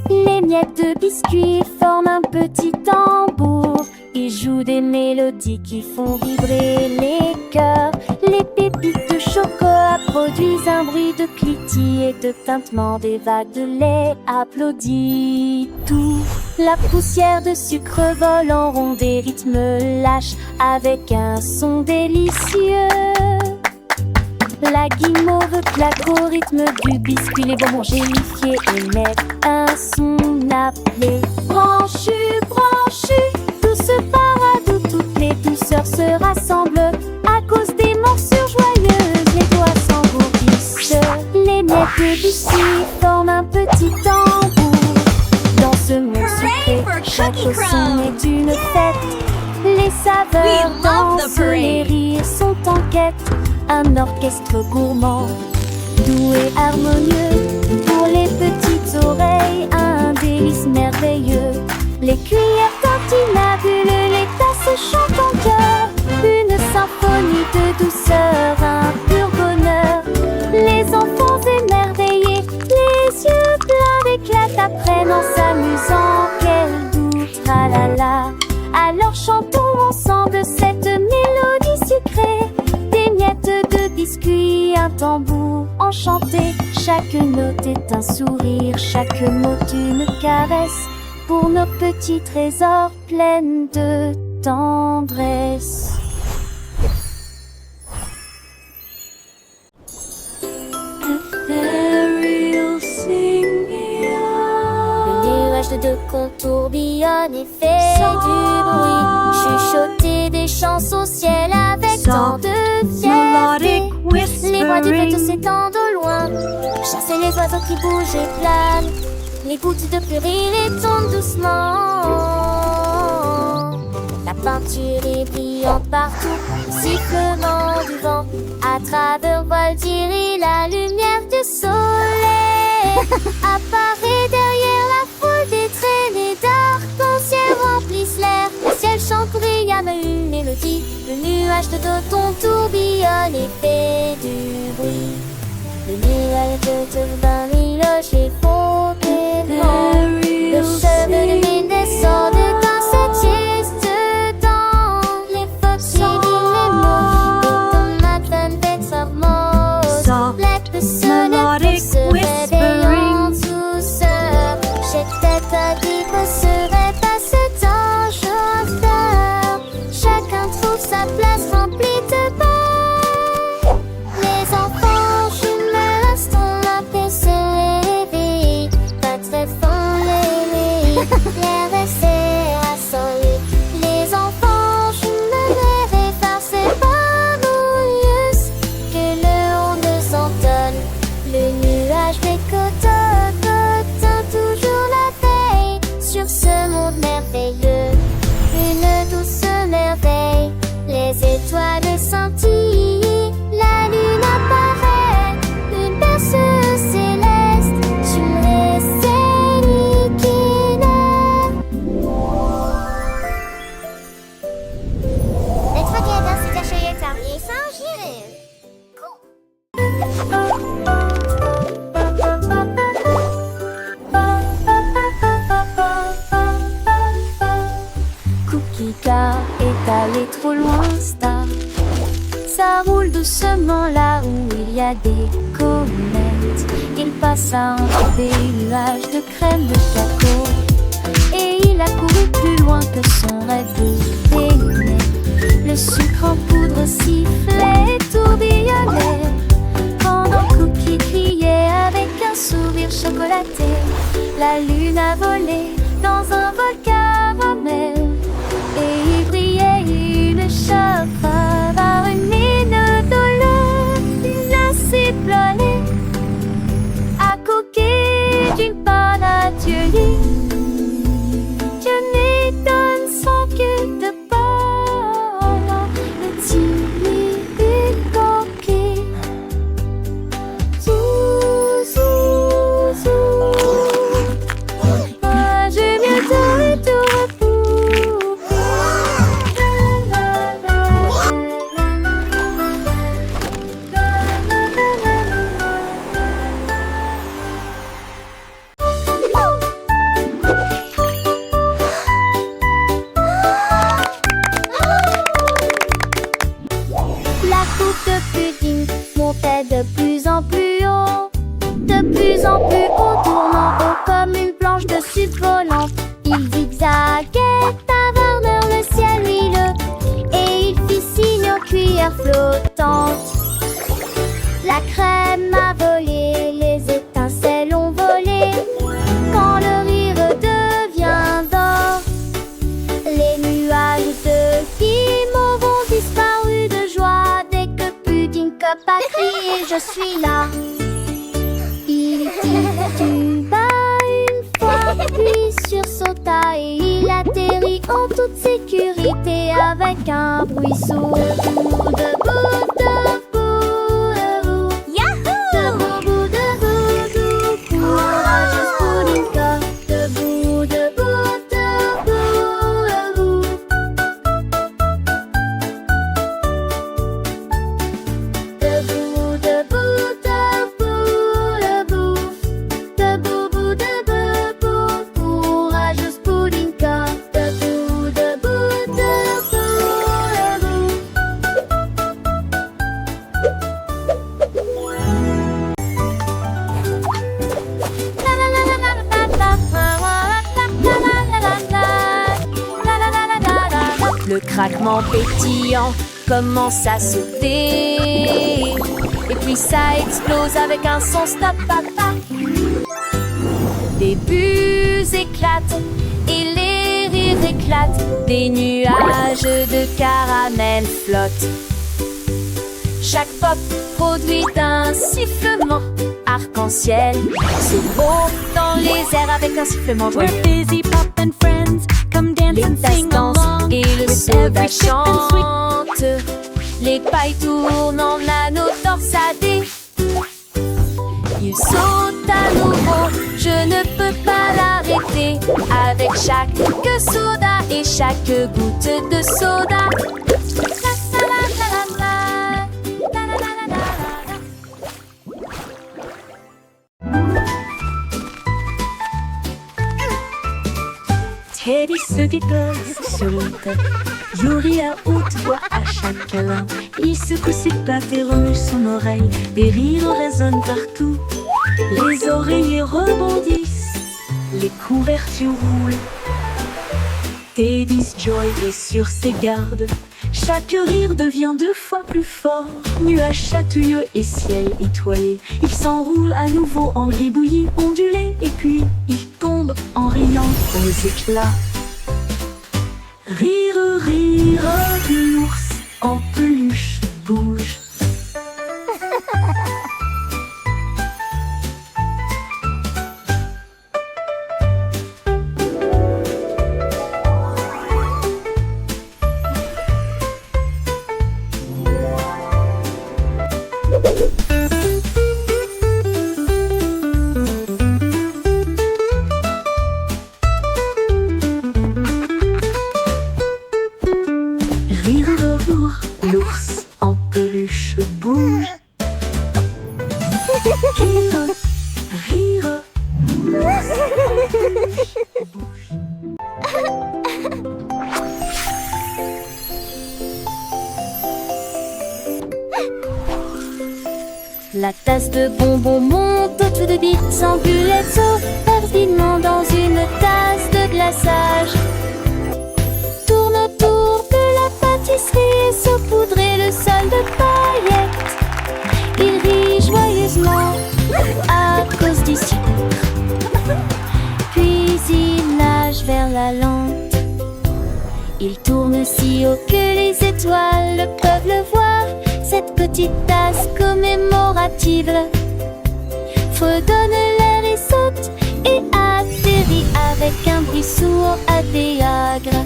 Les miettes de biscuits forment un petit tambour. Ils jouent des mélodies qui font vibrer les cœurs. Les pépites de chocolat produisent un bruit de cliquetis et de tintement. Des vagues de lait applaudissent tout. La poussière de sucre vole en rond, des rythmes lâches avec un son délicieux. La guimauve claque au rythme du biscuit. Les bonbons gélifiés émettent un son appelé branchu, branchu. Tout se parade où toutes les douceurs se rassemblent. À cause des morsures joyeuses, les doigts s'engourdissent. Les miettes de biscuit forment un petit tambour. Dans ce monde sucré, chaque son est une fête. Les saveurs dansent, les rires sont en quête. Un orchestre gourmand, doux et harmonieux. Pour les petites oreilles, un délice merveilleux. Les cuillères tintinabulent, les tasses chantent en chœur. Une symphonie de douceur, un pur bonheur. Les enfants émerveillés, les yeux pleins d'éclat, apprennent en s'amusant. Quel doux tralala. Alors chantons ensemble cette mélodie sucrée. Des miettes de biscuits, un tambour enchanté. Chaque note est un sourire, chaque mot une caresse. Pour nos petits trésors pleins de tendresse. Le nuage de deux contours tourbillonne et fait du bruit. Chuchoter des chansons au ciel avec tant de fierté. Les voix du bateau s'étendent au loin. Chasser les oiseaux qui bougent et planent. Les gouttes de pluie les tombent doucement. La peinture est brillante partout. Sifflement du vent à travers voile d'Iri. La lumière du soleil apparaît derrière la foule des traînées d'arc-en-ciel remplissent l'air. Le ciel chante, brille à une mélodie. Le nuage de Doton tourbillonne et fait du bruit. Le nuage de 20 000 chez faux paiement. Le cheveu de Ménès sort de dans cette sieste dedans. Les fox suivent les mots. Et ton matin bête sormose. Black the sun se réveille en douceur. Chaque tête à qui ne serait pas cet ange rêveur. Chacun trouve sa place remplie de paix. Les enfants jumelles sont là pour se réveiller. Pas très fort les l'air resté à son lit. Les enfants jumelles rêvent, c'est pas glorieux que le onde s'entonne. Le nuage bécote, toujours la veille sur ce monde merveilleux. Une douce merveille, les étoiles scintillent, la lune apparaît, une berceuse céleste sur les scènes qui naît. Let's forget us to show you some sans gire. Cookie Car est allé trop loin, Star. Ça roule doucement là où il y a des comètes. Il passa entre des nuages de crème de cacao. Et il a couru plus loin que son rêve de baigner. Le sucre en poudre sifflait, tourbillonnait. Pendant Cookie criait avec un sourire chocolaté. La lune a volé dans un vol caramel. Et il brillait une chape par une mine de l'eau. La ciblonnée à coquer d'une panne atelier. Je m'étonne sans que de pas le timide coquet. Zou, zou, zou. Moi j'ai mieux tout repos. plus en plus haut, tournant haut comme une planche de sucre volante. Il zigzaguait à vers le ciel huileux, et il fit signe aux cuillères flottantes. La crème a volé, les étincelles ont volé. Quand le rire devient d'or, les nuages de guimauve ont disparu de joie. Dès que Pudding Cup a crié « Je suis là », il tituba une fois, puis sursauta et il atterrit en toute sécurité avec un bruit sourd. Debout, debout, debout, debout. Debout, debout, debout, courageuse Pudding Cup. Debout, debout, debout, debout. Debout, debout, debout, debout. Debout, debout, courageuse Pudding Cup. Debout, debout, debout, debout. Le craquement pétillant commence à sauter, et puis ça explose avec un son stop papa. Des bulles éclatent et les rires éclatent, des nuages de caramel flottent. Chaque pop produit un sifflement arc-en-ciel, se beau dans les airs avec un sifflement joyeux. We're busy pop and friends, come dance Les and tasses sing dansent along. et le With soda every chip and sweet. chante. Les pailles tournent en anneaux torsadés. Il saute à nouveau, je ne peux pas l'arrêter. Avec chaque soda et chaque goutte de soda. La, la, la, la, la, la, la, la, la, la, la. Teddy se dépose sur le tas. Yuri à haute voix à chaque câlin. Il secoue ses pattes et remue son oreille. Des rires résonnent partout. Les oreillers rebondissent. Les couvertures roulent. Teddy's Joy est sur ses gardes. Chaque rire devient 2 fois plus fort. Nuages chatouilleux et ciel étoilé. Il s'enroule à nouveau en gribouillis ondulé. Et puis il tombe en riant aux éclats. Rire, rire, l'ours en peluche bouge. Rire, l'ours en peluche bouge. Rire, rire, l'ours en peluche bouge. La tasse de bonbons monte au-dessus de bits, s'engulette, sauf perfidement dans une tasse de glaçage. Tourne autour de la pâtisserie et saupoudrer le sol de paillettes. Il rit joyeusement à cause du sucre. Puis il nage vers la lampe. Il tourne si haut que les étoiles peuvent le voir. Cette petite tasse commémorative fredonne l'air et saute et atterrit avec un bruit sourd à Déagre.